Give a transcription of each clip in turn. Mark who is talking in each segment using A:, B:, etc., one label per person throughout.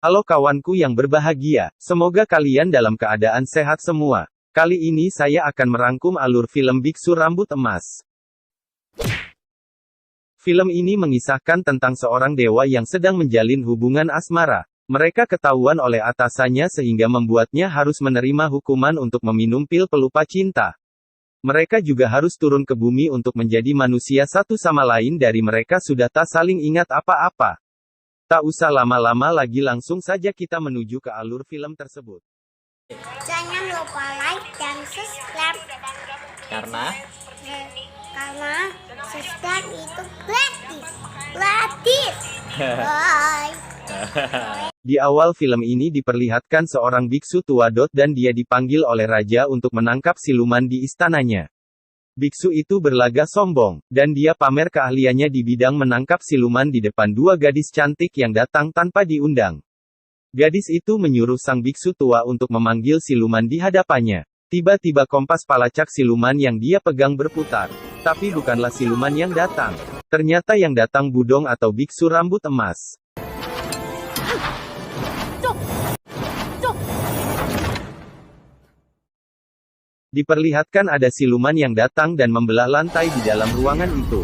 A: Halo kawanku yang berbahagia, semoga kalian dalam keadaan sehat semua. Kali ini saya akan merangkum alur film Biksu Rambut Emas. Film ini mengisahkan tentang seorang dewa yang sedang menjalin hubungan asmara. Mereka ketahuan oleh atasannya sehingga membuatnya harus menerima hukuman untuk meminum pil pelupa cinta. Mereka juga harus turun ke bumi untuk menjadi manusia satu sama lain dari mereka sudah tak saling ingat apa-apa. Tak usah lama-lama lagi, langsung saja kita menuju ke alur film tersebut.
B: Jangan lupa like dan subscribe.
C: Karena
B: Subscribe itu gratis. Gratis. Bye.
A: Di awal film ini diperlihatkan seorang biksu tua dan dia dipanggil oleh raja untuk menangkap siluman di istananya. Biksu itu berlagak sombong, dan dia pamer keahliannya di bidang menangkap siluman di depan dua gadis cantik yang datang tanpa diundang. Gadis itu menyuruh sang biksu tua untuk memanggil siluman di hadapannya. Tiba-tiba kompas palacak siluman yang dia pegang berputar. Tapi bukanlah siluman yang datang. Ternyata yang datang Budong atau biksu rambut emas. Diperlihatkan ada siluman yang datang dan membelah lantai di dalam ruangan itu.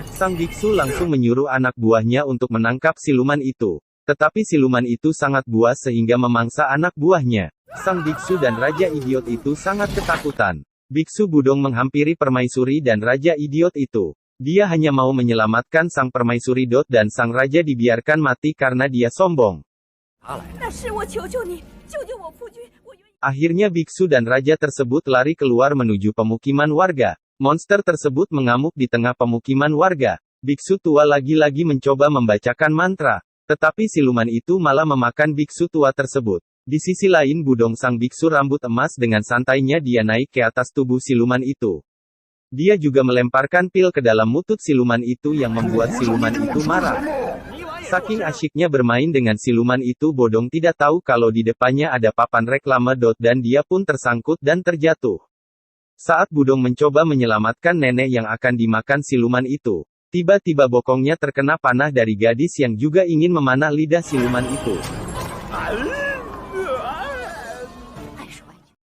A: Sang biksu langsung menyuruh anak buahnya untuk menangkap siluman itu. Tetapi siluman itu sangat buas sehingga memangsa anak buahnya. Sang biksu dan Raja Idiot itu sangat ketakutan. Biksu Budong menghampiri permaisuri dan Raja Idiot itu. Dia hanya mau menyelamatkan sang permaisuri dan sang raja dibiarkan mati karena dia sombong. Akhirnya biksu dan raja tersebut lari keluar menuju pemukiman warga. Monster tersebut mengamuk di tengah pemukiman warga. Biksu tua lagi-lagi mencoba membacakan mantra. Tetapi siluman itu malah memakan biksu tua tersebut. Di sisi lain Budong sang biksu rambut emas dengan santainya dia naik ke atas tubuh siluman itu. Dia juga melemparkan pil ke dalam mutut siluman itu yang membuat siluman itu marah. Saking asyiknya bermain dengan siluman itu Budong tidak tahu kalau di depannya ada papan reklame dan dia pun tersangkut dan terjatuh. Saat Budong mencoba menyelamatkan nenek yang akan dimakan siluman itu, tiba-tiba bokongnya terkena panah dari gadis yang juga ingin memanah lidah siluman itu.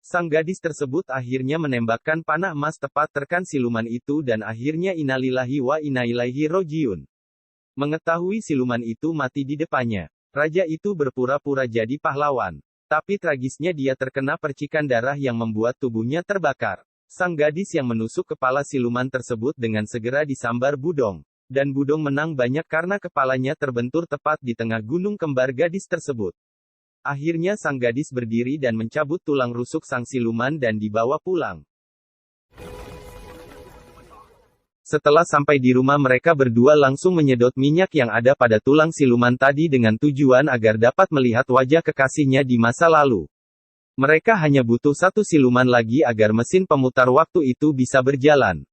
A: Sang gadis tersebut akhirnya menembakkan panah emas tepat terkan siluman itu dan akhirnya innalillahi wa inna ilaihi rojiun. Mengetahui siluman itu mati di depannya, raja itu berpura-pura jadi pahlawan. Tapi tragisnya dia terkena percikan darah yang membuat tubuhnya terbakar. Sang gadis yang menusuk kepala siluman tersebut dengan segera disambar Budong. Dan Budong menang banyak karena kepalanya terbentur tepat di tengah gunung kembar gadis tersebut. Akhirnya sang gadis berdiri dan mencabut tulang rusuk sang siluman dan dibawa pulang. Setelah sampai di rumah mereka berdua langsung menyedot minyak yang ada pada tulang siluman tadi dengan tujuan agar dapat melihat wajah kekasihnya di masa lalu. Mereka hanya butuh satu siluman lagi agar mesin pemutar waktu itu bisa berjalan.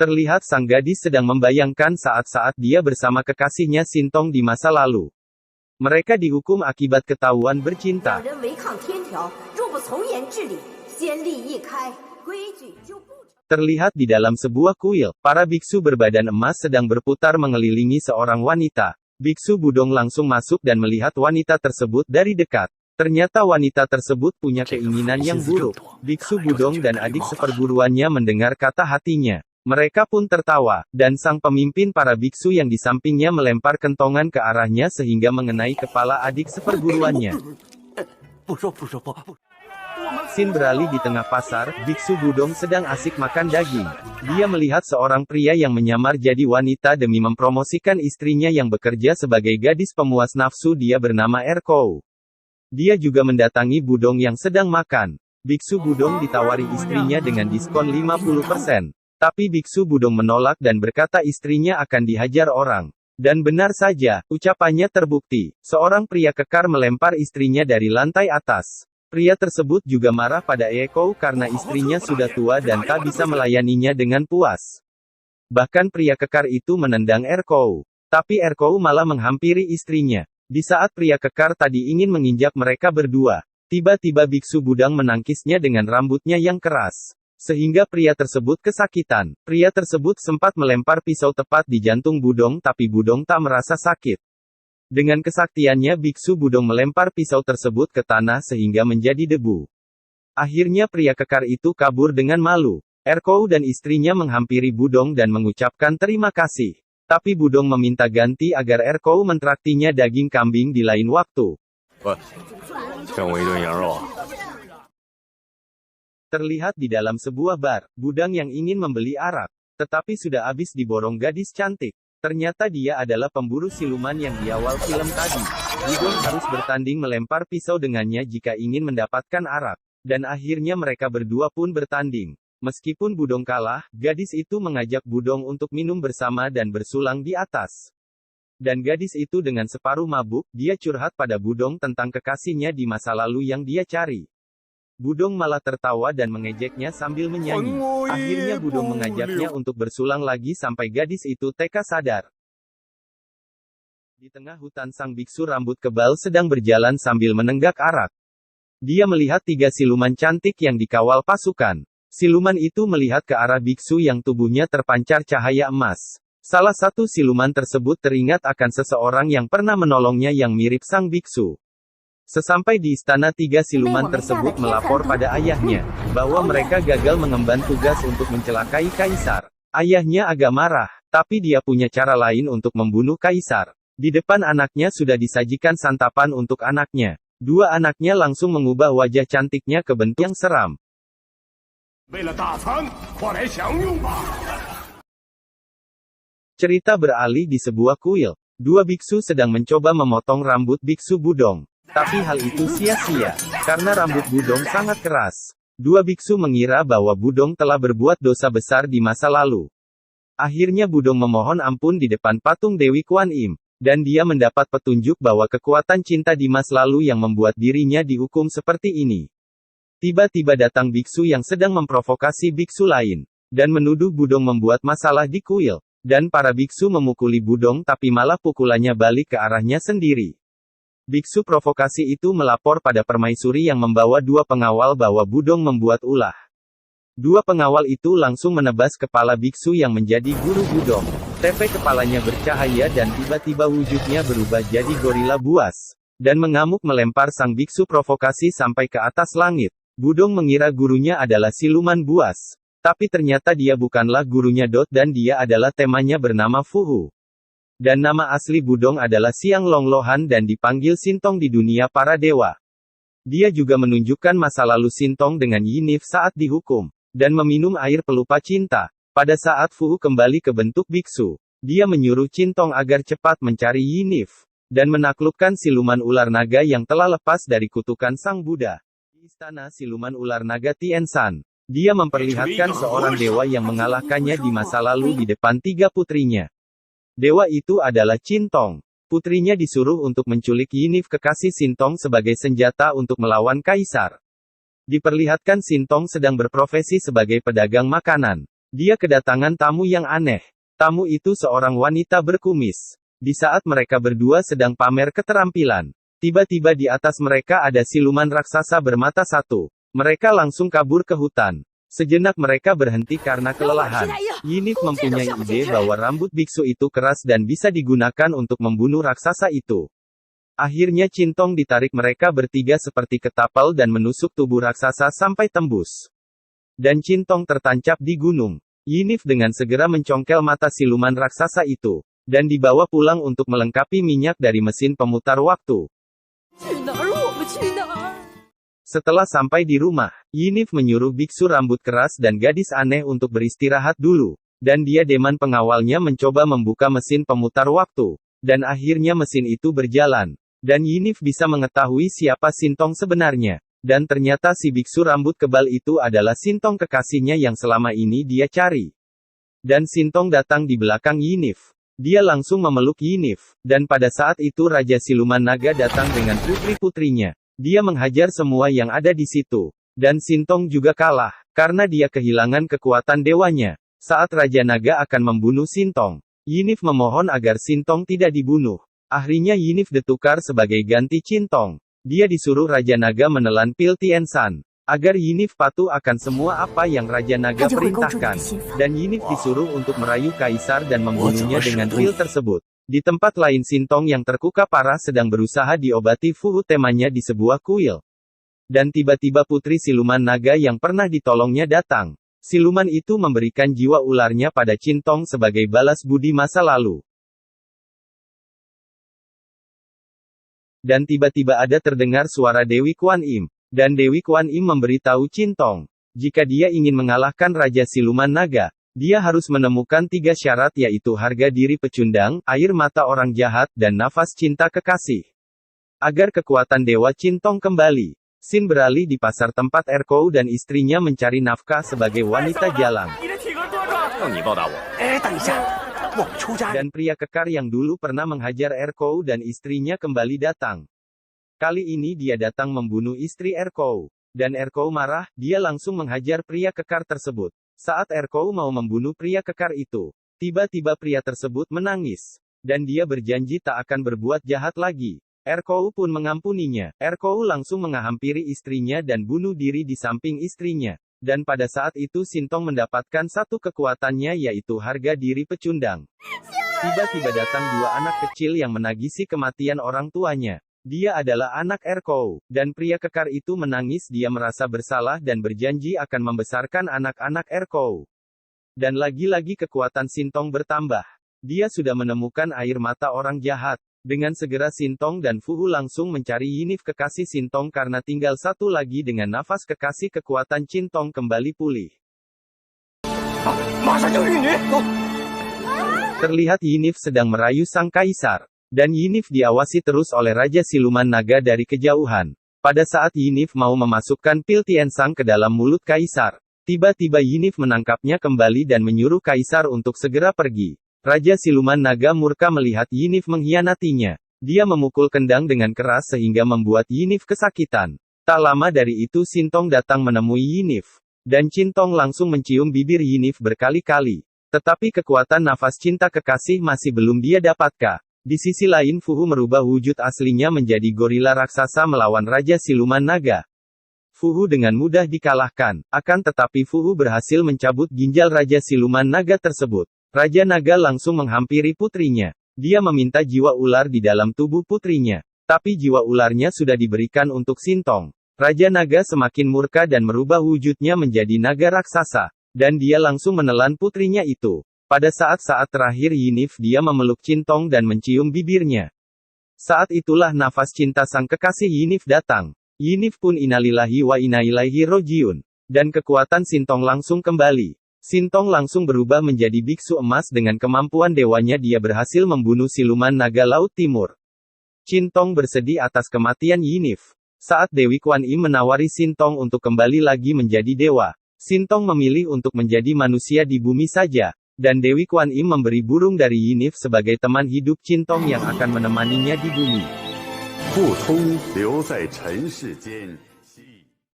A: Terlihat sang gadis sedang membayangkan saat-saat dia bersama kekasihnya Sintong di masa lalu. Mereka dihukum akibat ketahuan bercinta. Terlihat di dalam sebuah kuil, para biksu berbadan emas sedang berputar mengelilingi seorang wanita. Biksu Budong langsung masuk dan melihat wanita tersebut dari dekat. Ternyata wanita tersebut punya keinginan yang buruk. Biksu Budong dan adik seperguruannya mendengar kata hatinya. Mereka pun tertawa, dan sang pemimpin para biksu yang di sampingnya melempar kentongan ke arahnya sehingga mengenai kepala adik seperguruannya. Scene beralih di tengah pasar, biksu Budong sedang asik makan daging. Dia melihat seorang pria yang menyamar jadi wanita demi mempromosikan istrinya yang bekerja sebagai gadis pemuas nafsu. Dia bernama Erkou. Dia juga mendatangi Budong yang sedang makan. Biksu Budong ditawari istrinya dengan diskon 50%. Tapi biksu Budong menolak dan berkata istrinya akan dihajar orang. Dan benar saja, ucapannya terbukti. Seorang pria kekar melempar istrinya dari lantai atas. Pria tersebut juga marah pada Erkou karena istrinya sudah tua dan tak bisa melayaninya dengan puas. Bahkan pria kekar itu menendang Erkou. Tapi Erkou malah menghampiri istrinya. Di saat pria kekar tadi ingin menginjak mereka berdua, tiba-tiba biksu Budong menangkisnya dengan rambutnya yang keras. Sehingga pria tersebut kesakitan. Pria tersebut sempat melempar pisau tepat di jantung Budong tapi Budong tak merasa sakit. Dengan kesaktiannya Biksu Budong melempar pisau tersebut ke tanah sehingga menjadi debu. Akhirnya pria kekar itu kabur dengan malu. Erkou dan istrinya menghampiri Budong dan mengucapkan terima kasih. Tapi Budong meminta ganti agar Erkou mentraktinya daging kambing di lain waktu. Terlihat di dalam sebuah bar, Budang yang ingin membeli arak, tetapi sudah habis diborong gadis cantik. Ternyata dia adalah pemburu siluman yang di awal film tadi. Budong harus bertanding melempar pisau dengannya jika ingin mendapatkan arak. Dan akhirnya mereka berdua pun bertanding. Meskipun Budong kalah, gadis itu mengajak Budong untuk minum bersama dan bersulang di atas. Dan gadis itu dengan separuh mabuk, dia curhat pada Budong tentang kekasihnya di masa lalu yang dia cari. Budong malah tertawa dan mengejeknya sambil menyanyi. Akhirnya Budong mengajaknya untuk bersulang lagi sampai gadis itu teka sadar. Di tengah hutan sang biksu rambut kebal sedang berjalan sambil menenggak arak. Dia melihat 3 siluman cantik yang dikawal pasukan. Siluman itu melihat ke arah biksu yang tubuhnya terpancar cahaya emas. Salah satu siluman tersebut teringat akan seseorang yang pernah menolongnya yang mirip sang biksu. Sesampai di istana 3 siluman tersebut melapor pada ayahnya, bahwa mereka gagal mengemban tugas untuk mencelakai kaisar. Ayahnya agak marah, tapi dia punya cara lain untuk membunuh kaisar. Di depan anaknya sudah disajikan santapan untuk anaknya. 2 anaknya langsung mengubah wajah cantiknya ke bentuk yang seram. Cerita beralih di sebuah kuil. 2 biksu sedang mencoba memotong rambut biksu Budong. Tapi hal itu sia-sia, karena rambut Budong sangat keras. 2 biksu mengira bahwa Budong telah berbuat dosa besar di masa lalu. Akhirnya Budong memohon ampun di depan patung Dewi Kuan Im, dan dia mendapat petunjuk bahwa kekuatan cinta di masa lalu yang membuat dirinya dihukum seperti ini. Tiba-tiba datang biksu yang sedang memprovokasi biksu lain, dan menuduh Budong membuat masalah di kuil, dan para biksu memukuli Budong tapi malah pukulannya balik ke arahnya sendiri. Biksu provokasi itu melapor pada permaisuri yang membawa 2 pengawal bahwa Budong membuat ulah. 2 pengawal itu langsung menebas kepala biksu yang menjadi guru Budong. Tepe kepalanya bercahaya dan tiba-tiba wujudnya berubah jadi gorila buas. Dan mengamuk melempar sang biksu provokasi sampai ke atas langit. Budong mengira gurunya adalah siluman buas. Tapi ternyata dia bukanlah gurunya dan dia adalah temannya bernama Fuhu. Dan nama asli Budong adalah Siang Longlohan dan dipanggil Sintong di dunia para dewa. Dia juga menunjukkan masa lalu Sintong dengan Yinif saat dihukum, dan meminum air pelupa cinta. Pada saat Fuhu kembali ke bentuk biksu, dia menyuruh Sintong agar cepat mencari Yinif, dan menaklukkan siluman ular naga yang telah lepas dari kutukan Sang Buddha. Di istana siluman ular naga Tianshan, dia memperlihatkan seorang dewa yang mengalahkannya di masa lalu di depan 3 putrinya. Dewa itu adalah Cintong. Putrinya disuruh untuk menculik Yinif kekasih Sintong sebagai senjata untuk melawan kaisar. Diperlihatkan Sintong sedang berprofesi sebagai pedagang makanan. Dia kedatangan tamu yang aneh. Tamu itu seorang wanita berkumis. Di saat mereka berdua sedang pamer keterampilan, tiba-tiba di atas mereka ada siluman raksasa bermata 1. Mereka langsung kabur ke hutan. Sejenak mereka berhenti karena kelelahan. Yinif mempunyai ide bahwa rambut biksu itu keras dan bisa digunakan untuk membunuh raksasa itu. Akhirnya Cintong ditarik mereka bertiga seperti ketapel dan menusuk tubuh raksasa sampai tembus. Dan Cintong tertancap di gunung. Yinif dengan segera mencongkel mata siluman raksasa itu, dan dibawa pulang untuk melengkapi minyak dari mesin pemutar waktu. Setelah sampai di rumah, Yinif menyuruh biksu rambut keras dan gadis aneh untuk beristirahat dulu. Dan dia deman pengawalnya mencoba membuka mesin pemutar waktu. Dan akhirnya mesin itu berjalan. Dan Yinif bisa mengetahui siapa Sintong sebenarnya. Dan ternyata si biksu rambut kebal itu adalah Sintong kekasihnya yang selama ini dia cari. Dan Sintong datang di belakang Yinif. Dia langsung memeluk Yinif. Dan pada saat itu Raja Siluman Naga datang dengan putri-putrinya. Dia menghajar semua yang ada di situ. Dan Sintong juga kalah, karena dia kehilangan kekuatan dewanya. Saat Raja Naga akan membunuh Sintong, Yinif memohon agar Sintong tidak dibunuh. Akhirnya Yinif ditukar sebagai ganti Cintong. Dia disuruh Raja Naga menelan pil Tianshan, agar Yinif patuh akan semua apa yang Raja Naga perintahkan. Dan Yinif disuruh untuk merayu kaisar dan membunuhnya dengan pil tersebut. Di tempat lain Sintong yang terluka parah sedang berusaha diobati Fu temannya di sebuah kuil. Dan tiba-tiba putri siluman naga yang pernah ditolongnya datang. Siluman itu memberikan jiwa ularnya pada Cintong sebagai balas budi masa lalu. Dan tiba-tiba ada terdengar suara Dewi Kuan Im. Dan Dewi Kuan Im memberitahu Cintong, jika dia ingin mengalahkan Raja Siluman Naga, dia harus menemukan 3 syarat yaitu harga diri pecundang, air mata orang jahat, dan nafas cinta kekasih. Agar kekuatan Dewa Cintong kembali, Sin beralih di pasar tempat Erkou dan istrinya mencari nafkah sebagai wanita jalang. Dan pria kekar yang dulu pernah menghajar Erkou dan istrinya kembali datang. Kali ini dia datang membunuh istri Erkou. Dan Erkou marah, dia langsung menghajar pria kekar tersebut. Saat Erkou mau membunuh pria kekar itu, tiba-tiba pria tersebut menangis. Dan dia berjanji tak akan berbuat jahat lagi. Erkou pun mengampuninya. Erkou langsung menghampiri istrinya dan bunuh diri di samping istrinya. Dan pada saat itu Sintong mendapatkan satu kekuatannya yaitu harga diri pecundang. Tiba-tiba datang 2 anak kecil yang menagisi kematian orang tuanya. Dia adalah anak Erkou. Dan pria kekar itu menangis, dia merasa bersalah dan berjanji akan membesarkan anak-anak Erkou. Dan lagi-lagi kekuatan Sintong bertambah. Dia sudah menemukan air mata orang jahat. Dengan segera Sintong dan Fu langsung mencari Yinif kekasih Sintong karena tinggal satu lagi dengan nafas kekasih kekuatan Cintong kembali pulih. Terlihat Yinif sedang merayu sang kaisar. Dan Yinif diawasi terus oleh Raja Siluman Naga dari kejauhan. Pada saat Yinif mau memasukkan pil Tiansang ke dalam mulut kaisar, tiba-tiba Yinif menangkapnya kembali dan menyuruh kaisar untuk segera pergi. Raja Siluman Naga murka melihat Yinif mengkhianatinya. Dia memukul kendang dengan keras sehingga membuat Yinif kesakitan. Tak lama dari itu Sintong datang menemui Yinif. Dan Cintong langsung mencium bibir Yinif berkali-kali. Tetapi kekuatan nafas cinta kekasih masih belum dia dapatkan. Di sisi lain Fu merubah wujud aslinya menjadi gorila raksasa melawan Raja Siluman Naga. Fu dengan mudah dikalahkan. Akan tetapi Fu berhasil mencabut ginjal Raja Siluman Naga tersebut. Raja Naga langsung menghampiri putrinya. Dia meminta jiwa ular di dalam tubuh putrinya. Tapi jiwa ularnya sudah diberikan untuk Sintong. Raja Naga semakin murka dan merubah wujudnya menjadi naga raksasa. Dan dia langsung menelan putrinya itu. Pada saat-saat terakhir Yinif dia memeluk Cintong dan mencium bibirnya. Saat itulah nafas cinta sang kekasih Yinif datang. Yinif pun innalillahi wa inna ilaihi rojiun. Dan kekuatan Sintong langsung kembali. Sintong langsung berubah menjadi biksu emas dengan kemampuan dewanya dia berhasil membunuh siluman naga Laut Timur. Cintong bersedih atas kematian Yinif. Saat Dewi Kuan Im menawari Sintong untuk kembali lagi menjadi dewa, Sintong memilih untuk menjadi manusia di bumi saja. Dan Dewi Kuan Im memberi burung dari Yinif sebagai teman hidup Cintong yang akan menemaninya di bumi.
C: 不通留在尘世间。